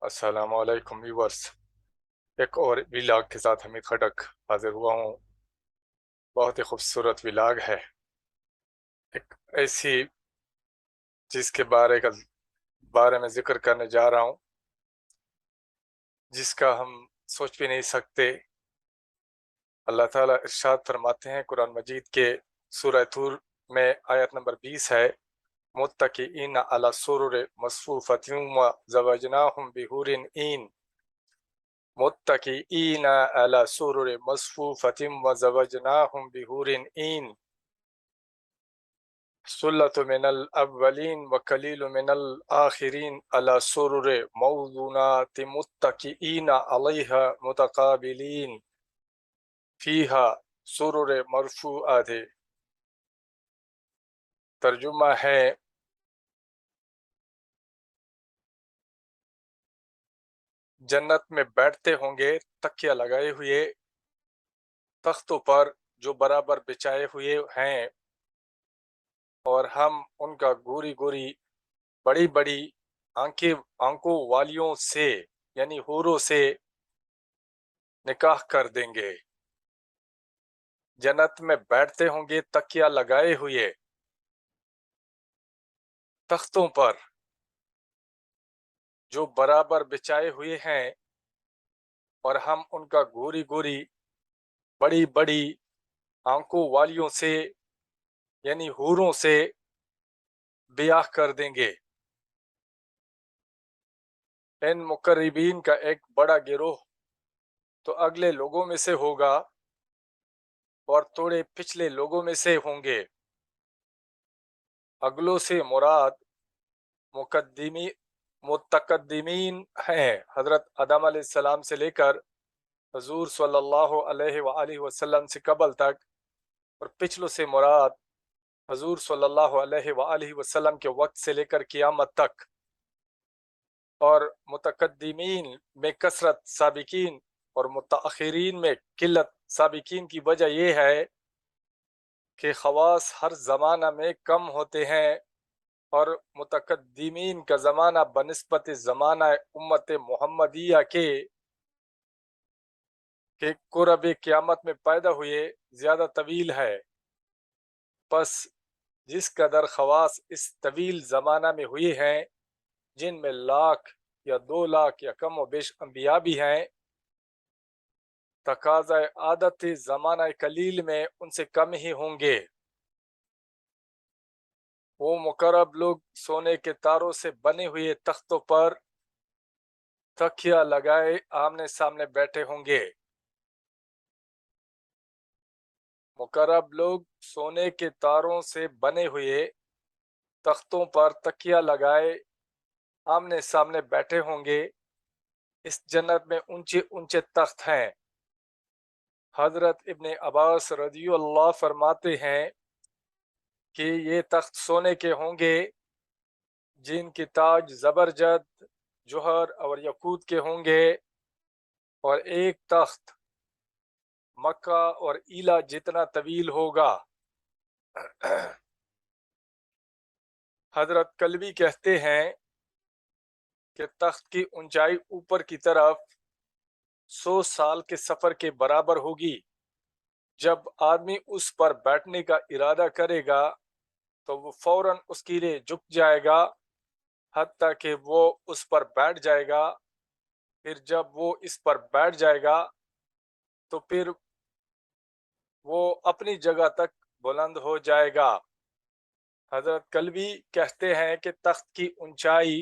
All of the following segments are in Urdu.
السلام علیکم ویورس، ایک اور ولاگ کے ساتھ حمید خٹک حاضر ہوا ہوں۔ بہت ہی خوبصورت ولاگ ہے، ایک ایسی چیز کے بارے میں ذکر کرنے جا رہا ہوں جس کا ہم سوچ بھی نہیں سکتے۔ اللہ تعالیٰ ارشاد فرماتے ہیں قرآن مجید کے سورہ طور میں آیت نمبر 20 ہے، متکئین علی سرر مصفوفۃ وزوجناہم بحور عین، متکئین علی سرر مصفوفۃ وزوجناہم بحور عین، سلۃ من الاولین وقلیل من الآخرین علی سرر موضونات متکئین علیہا متقابلین فیہا سرر مرفوعات۔ ترجمہ ہے جنت میں بیٹھتے ہوں گے تکیہ لگائے ہوئے تختوں پر جو برابر بچھائے ہوئے ہیں، اور ہم ان کا گوری گوری بڑی بڑی آنکھوں والیوں سے یعنی حوروں سے نکاح کر دیں گے۔ جنت میں بیٹھتے ہوں گے تکیہ لگائے ہوئے تختوں پر جو برابر بچھائے ہوئے ہیں، اور ہم ان کا گوری گوری بڑی بڑی آنکھوں والیوں سے یعنی حوروں سے بیاہ کر دیں گے۔ ان مقربین کا ایک بڑا گروہ تو اگلے لوگوں میں سے ہوگا اور تھوڑے پچھلے لوگوں میں سے ہوں گے۔ اگلوں سے مراد متقدمین ہیں، حضرت آدم علیہ السلام سے لے کر حضور صلی اللہ علیہ وآلہ وسلم سے قبل تک، اور پچھلوں سے مراد حضور صلی اللہ علیہ وآلہ وسلم کے وقت سے لے کر قیامت تک۔ اور متقدمین میں کثرت سابقین اور متاخرین میں قلت سابقین کی وجہ یہ ہے کہ خواص ہر زمانہ میں کم ہوتے ہیں، اور متقدمین کا زمانہ بنسبت زمانہ امت محمدیہ کے قرب قیامت میں پیدا ہوئے زیادہ طویل ہے۔ پس جس قدر خواص اس طویل زمانہ میں ہوئی ہیں، جن میں 1,00,000 یا 2,00,000 یا کم و بیش انبیاء بھی ہیں، تقاضۂ عادت زمانہ قلیل میں ان سے کم ہی ہوں گے۔ وہ مقرب لوگ سونے کے تاروں سے بنے ہوئے تختوں پر تکیہ لگائے آمنے سامنے بیٹھے ہوں گے۔ مقرب لوگ سونے کے تاروں سے بنے ہوئے تختوں پر تکیہ لگائے آمنے سامنے بیٹھے ہوں گے۔ اس جنت میں اونچے اونچے تخت ہیں۔ حضرت ابن عباس رضی اللہ فرماتے ہیں کہ یہ تخت سونے کے ہوں گے جن کے تاج زبرجد، جوہر اور یاقوت کے ہوں گے، اور ایک تخت مکہ اور ایلا جتنا طویل ہوگا۔ حضرت کلبی کہتے ہیں کہ تخت کی اونچائی اوپر کی طرف 100 سال کے سفر کے برابر ہوگی۔ جب آدمی اس پر بیٹھنے کا ارادہ کرے گا تو وہ فوراً اس کے لیے جھک جائے گا حتیٰ کہ وہ اس پر بیٹھ جائے گا۔ پھر جب وہ اس پر بیٹھ جائے گا تو پھر وہ اپنی جگہ تک بلند ہو جائے گا۔ حضرت کلبی کہتے ہیں کہ تخت کی اونچائی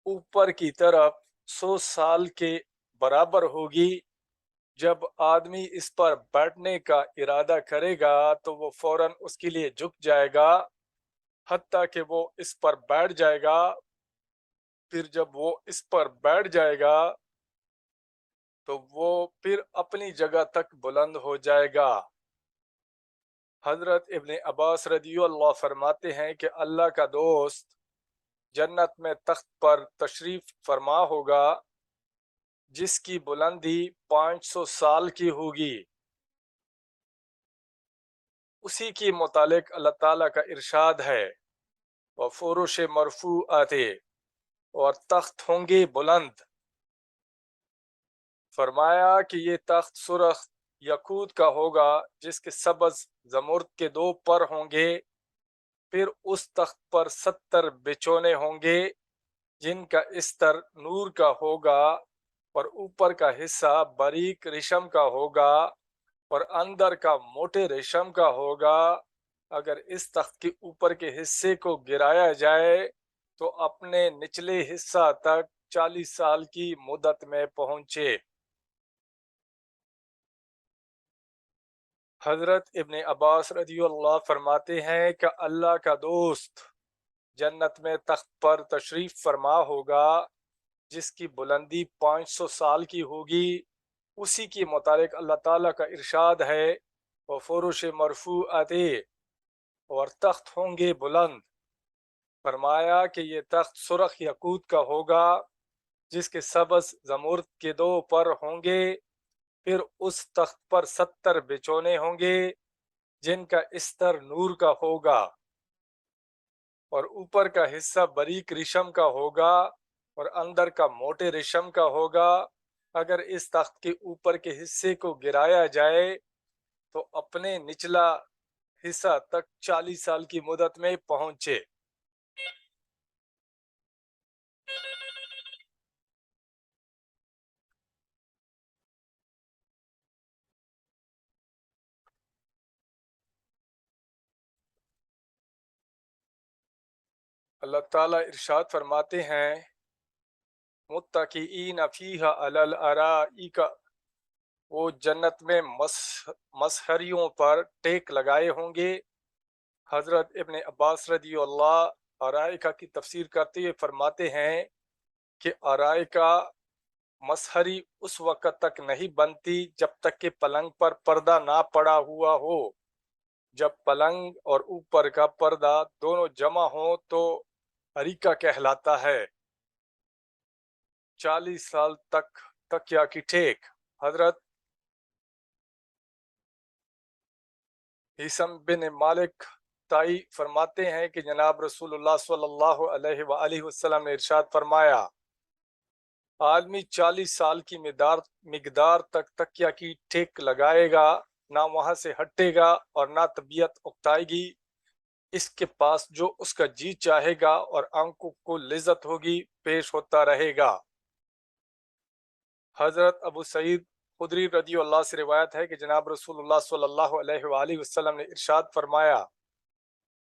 اوپر کی طرف 100 سال کے برابر ہوگی۔ جب آدمی اس پر بیٹھنے کا ارادہ کرے گا تو وہ فوراً اس کے لیے جھک جائے گا حتیٰ کہ وہ اس پر بیٹھ جائے گا۔ پھر جب وہ اس پر بیٹھ جائے گا تو وہ پھر اپنی جگہ تک بلند ہو جائے گا۔ حضرت ابن عباس رضی اللہ فرماتے ہیں کہ اللہ کا دوست جنت میں تخت پر تشریف فرما ہوگا جس کی بلندی 500 سال کی ہوگی۔ اسی کے متعلق اللہ تعالیٰ کا ارشاد ہے وَفُرُشٍ مَرْفُوعَةٍ، اور تخت ہوں گے بلند۔ فرمایا کہ یہ تخت سرخ یاقوت کا ہوگا جس کے سبز زمرد کے 2 پر ہوں گے، پھر اس تخت پر 70 بچونے ہوں گے جن کا استر نور کا ہوگا، اور اوپر کا حصہ باریک ریشم کا ہوگا اور اندر کا موٹے ریشم کا ہوگا۔ اگر اس تخت کے اوپر کے حصے کو گرایا جائے تو اپنے نچلے حصہ تک 40 سال کی مدت میں پہنچے۔ حضرت ابن عباس رضی اللہ فرماتے ہیں کہ اللہ کا دوست جنت میں تخت پر تشریف فرما ہوگا جس کی بلندی 500 سال کی ہوگی۔ اسی کے متعلق اللہ تعالیٰ کا ارشاد ہے، وَفُرُشٍ مَرْفُوعَةٍ، اور تخت ہوں گے بلند۔ فرمایا کہ یہ تخت سرخ یاقوت کا ہوگا جس کے سبز زمرد کے 2 پر ہوں گے، پھر اس تخت پر 70 بچونے ہوں گے جن کا استر نور کا ہوگا، اور اوپر کا حصہ باریک ریشم کا ہوگا اور اندر کا موٹے ریشم کا ہوگا۔ اگر اس تخت کے اوپر کے حصے کو گرایا جائے تو اپنے نچلا حصہ تک 40 سال کی مدت میں پہنچے۔ اللہ تعالیٰ ارشاد فرماتے ہیں، متکئین فیہا علی الارائک، وہ جنت میں مسہریوں پر ٹیک لگائے ہوں گے۔ حضرت ابن عباس رضی اللہ ارائکہ کی تفسیر کرتے ہوئے فرماتے ہیں کہ ارائکہ مسہری اس وقت تک نہیں بنتی جب تک کہ پلنگ پر پردہ نہ پڑا ہوا ہو۔ جب پلنگ اور اوپر کا پردہ دونوں جمع ہوں تو اریکہ کہلاتا ہے۔ 40 سال تک تکیہ کی ٹیک۔ حضرت ہیثم بن مالک تائی فرماتے ہیں کہ جناب رسول اللہ صلی اللہ علیہ وآلہ وسلم نے ارشاد فرمایا، آدمی 40 سال کی مقدار تک تکیہ کی ٹیک لگائے گا، نہ وہاں سے ہٹے گا اور نہ طبیعت اکتائے گی۔ اس کے پاس جو اس کا جی چاہے گا اور آنکھوں کو لذت ہوگی پیش ہوتا رہے گا۔ حضرت ابو سعید خدری رضی اللہ سے روایت ہے کہ جناب رسول اللہ صلی اللہ علیہ وآلہ وسلم نے ارشاد فرمایا،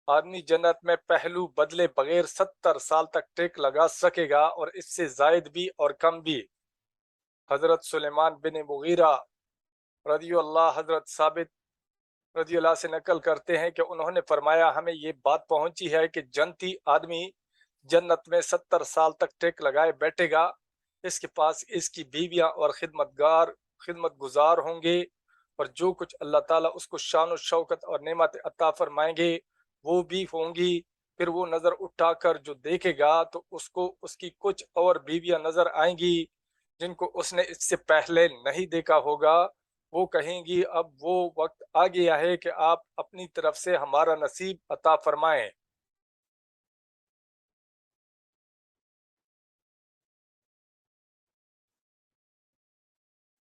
آدمی جنت میں پہلو بدلے بغیر 70 سال تک ٹیک لگا سکے گا، اور اس سے زائد بھی اور کم بھی۔ حضرت سلیمان بن مغیرہ رضی اللہ حضرت ثابت رضی اللہ سے نقل کرتے ہیں کہ انہوں نے فرمایا، ہمیں یہ بات پہنچی ہے کہ جنتی آدمی جنت میں 70 سال تک ٹیک لگائے بیٹھے گا، اس کے پاس اس کی بیویاں اور خدمت گزار ہوں گے، اور جو کچھ اللہ تعالیٰ اس کو شان و شوکت اور نعمت عطا فرمائیں گے وہ بھی ہوں گی۔ پھر وہ نظر اٹھا کر جو دیکھے گا تو اس کو اس کی کچھ اور بیویاں نظر آئیں گی جن کو اس نے اس سے پہلے نہیں دیکھا ہوگا۔ وہ کہیں گی، اب وہ وقت آ گیا ہے کہ آپ اپنی طرف سے ہمارا نصیب عطا فرمائیں۔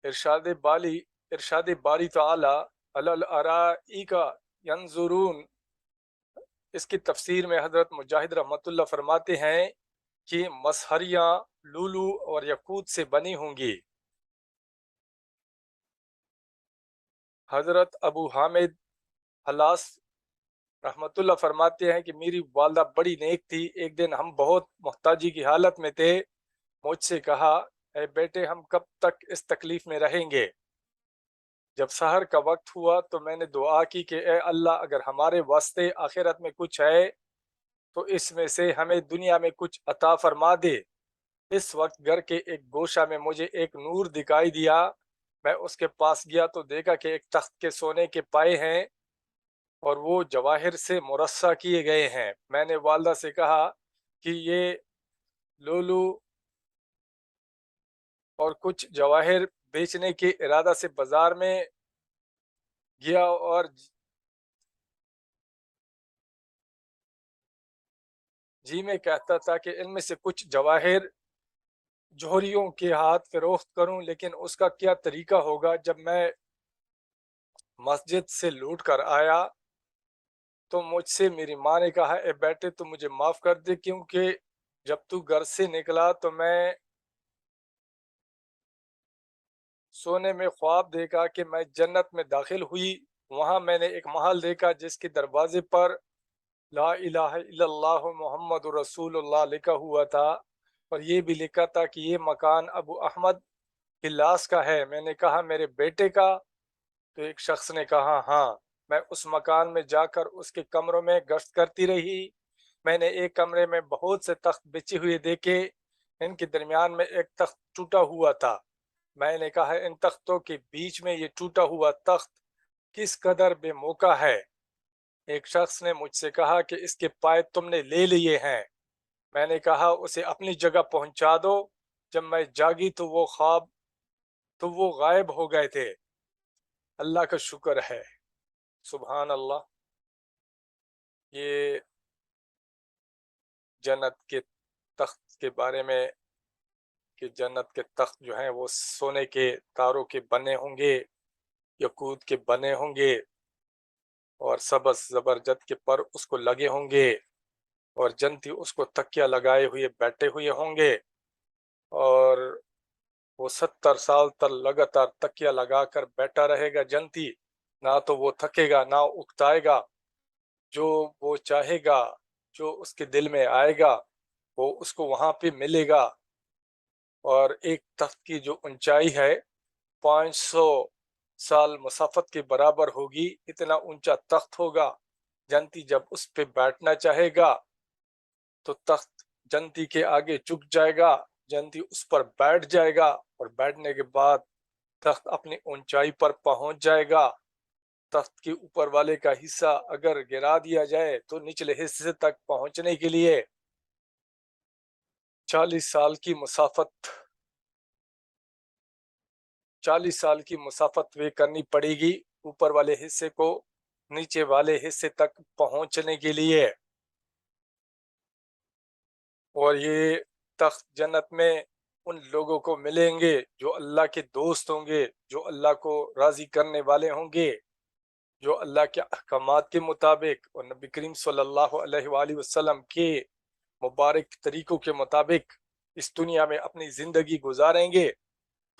ارشاد باری تعالی علی الارائک ینظرون، اس کی تفسیر میں حضرت مجاہد رحمۃ اللہ فرماتے ہیں کہ مسہریاں لولو اور یاقوت سے بنی ہوں گی۔ حضرت ابو حامد حلاس رحمۃ اللہ فرماتے ہیں کہ میری والدہ بڑی نیک تھی، ایک دن ہم بہت محتاجی کی حالت میں تھے، مجھ سے کہا، اے بیٹے ہم کب تک اس تکلیف میں رہیں گے؟ جب سحر کا وقت ہوا تو میں نے دعا کی کہ اے اللہ، اگر ہمارے واسطے آخرت میں کچھ ہے تو اس میں سے ہمیں دنیا میں کچھ عطا فرما دے۔ اس وقت گھر کے ایک گوشہ میں مجھے ایک نور دکھائی دیا، میں اس کے پاس گیا تو دیکھا کہ ایک تخت کے سونے کے پائے ہیں اور وہ جواہر سے مرصع کیے گئے ہیں۔ میں نے والدہ سے کہا کہ یہ لولو اور کچھ جواہر بیچنے کے ارادہ سے بازار میں گیا اور جی میں کہتا تھا کہ ان میں سے کچھ جواہر جوہریوں کے ہاتھ فروخت کروں، لیکن اس کا کیا طریقہ ہوگا؟ جب میں مسجد سے لوٹ کر آیا تو مجھ سے میری ماں نے کہا اے بیٹے تو مجھے معاف کر دے، کیونکہ جب تو گھر سے نکلا تو میں سونے میں خواب دیکھا کہ میں جنت میں داخل ہوئی. وہاں میں نے ایک محل دیکھا جس کے دروازے پر لا الہ الا اللہ محمد رسول اللہ لکھا ہوا تھا، اور یہ بھی لکھا تھا کہ یہ مکان ابو احمد ہلاس کا ہے. میں نے کہا میرے بیٹے کا؟ تو ایک شخص نے کہا ہاں. میں اس مکان میں جا کر اس کے کمروں میں گشت کرتی رہی. میں نے ایک کمرے میں بہت سے تخت بچے ہوئے دیکھے، ان کے درمیان میں ایک تخت ٹوٹا ہوا تھا. میں نے کہا ان تختوں کے بیچ میں یہ ٹوٹا ہوا تخت کس قدر بے موقع ہے. ایک شخص نے مجھ سے کہا کہ اس کے پائے تم نے لے لیے ہیں. میں نے کہا اسے اپنی جگہ پہنچا دو. جب میں جاگی تو وہ غائب ہو گئے تھے. اللہ کا شکر ہے، سبحان اللہ. یہ جنت کے تخت کے بارے میں کہ جنت کے تخت جو ہیں وہ سونے کے تاروں کے بنے ہوں گے، یاقوت کے بنے ہوں گے، اور سبز زبرجد کے پر اس کو لگے ہوں گے، اور جنتی اس کو تکیہ لگائے ہوئے بیٹھے ہوئے ہوں گے، اور وہ 70 سال تک لگاتار تکیہ لگا کر بیٹھا رہے گا جنتی. نہ تو وہ تھکے گا نہ اکتائے گا. جو وہ چاہے گا، جو اس کے دل میں آئے گا، وہ اس کو وہاں پہ ملے گا. اور ایک تخت کی جو اونچائی ہے 500 سال مسافت کے برابر ہوگی. اتنا اونچا تخت ہوگا. جنتی جب اس پہ بیٹھنا چاہے گا تو تخت جنتی کے آگے جھک جائے گا. جنتی اس پر بیٹھ جائے گا، اور بیٹھنے کے بعد تخت اپنی اونچائی پر پہنچ جائے گا. تخت کے اوپر والے کا حصہ اگر گرا دیا جائے تو نچلے حصے تک پہنچنے کے لیے 40 سال کی مسافت وہ کرنی پڑے گی اوپر والے حصے کو نیچے والے حصے تک پہنچنے کے لیے. اور یہ تخت جنت میں ان لوگوں کو ملیں گے جو اللہ کے دوست ہوں گے، جو اللہ کو راضی کرنے والے ہوں گے، جو اللہ کے احکامات کے مطابق اور نبی کریم صلی اللہ علیہ وآلہ وسلم کے مبارک طریقوں کے مطابق اس دنیا میں اپنی زندگی گزاریں گے.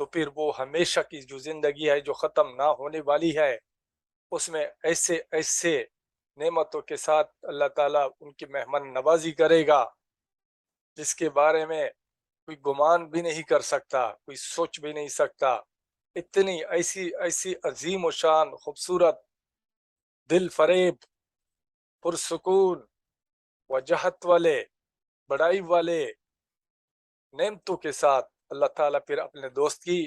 تو پھر وہ ہمیشہ کی جو زندگی ہے جو ختم نہ ہونے والی ہے، اس میں ایسے ایسے نعمتوں کے ساتھ اللہ تعالیٰ ان کی مہمان نوازی کرے گا جس کے بارے میں کوئی گمان بھی نہیں کر سکتا، کوئی سوچ بھی نہیں سکتا. اتنی ایسی عظیم و شان، خوبصورت، دل فریب، پرسکون، وجاہت والے، بڑائی والے نعمتوں کے ساتھ اللہ تعالیٰ پھر اپنے دوست کی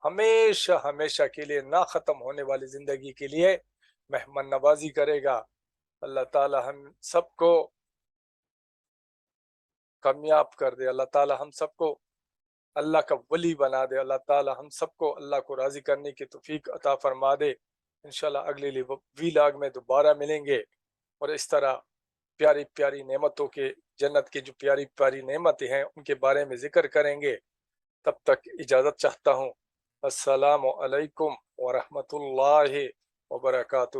ہمیشہ ہمیشہ کے لیے نہ ختم ہونے والی زندگی کے لیے مہمان نوازی کرے گا. اللہ تعالیٰ ہم سب کو کامیاب کر دے. اللہ تعالیٰ ہم سب کو اللہ کا ولی بنا دے. اللہ تعالیٰ ہم سب کو اللہ کو راضی کرنے کی توفیق عطا فرما دے. انشاءاللہ اگلے ویلاگ میں دوبارہ ملیں گے، اور اس طرح پیاری پیاری نعمتوں کے، جنت کی جو پیاری پیاری نعمتیں ہیں ان کے بارے میں ذکر کریں گے. تب تک اجازت چاہتا ہوں. السلام علیکم ورحمۃ اللہ وبرکاتہ.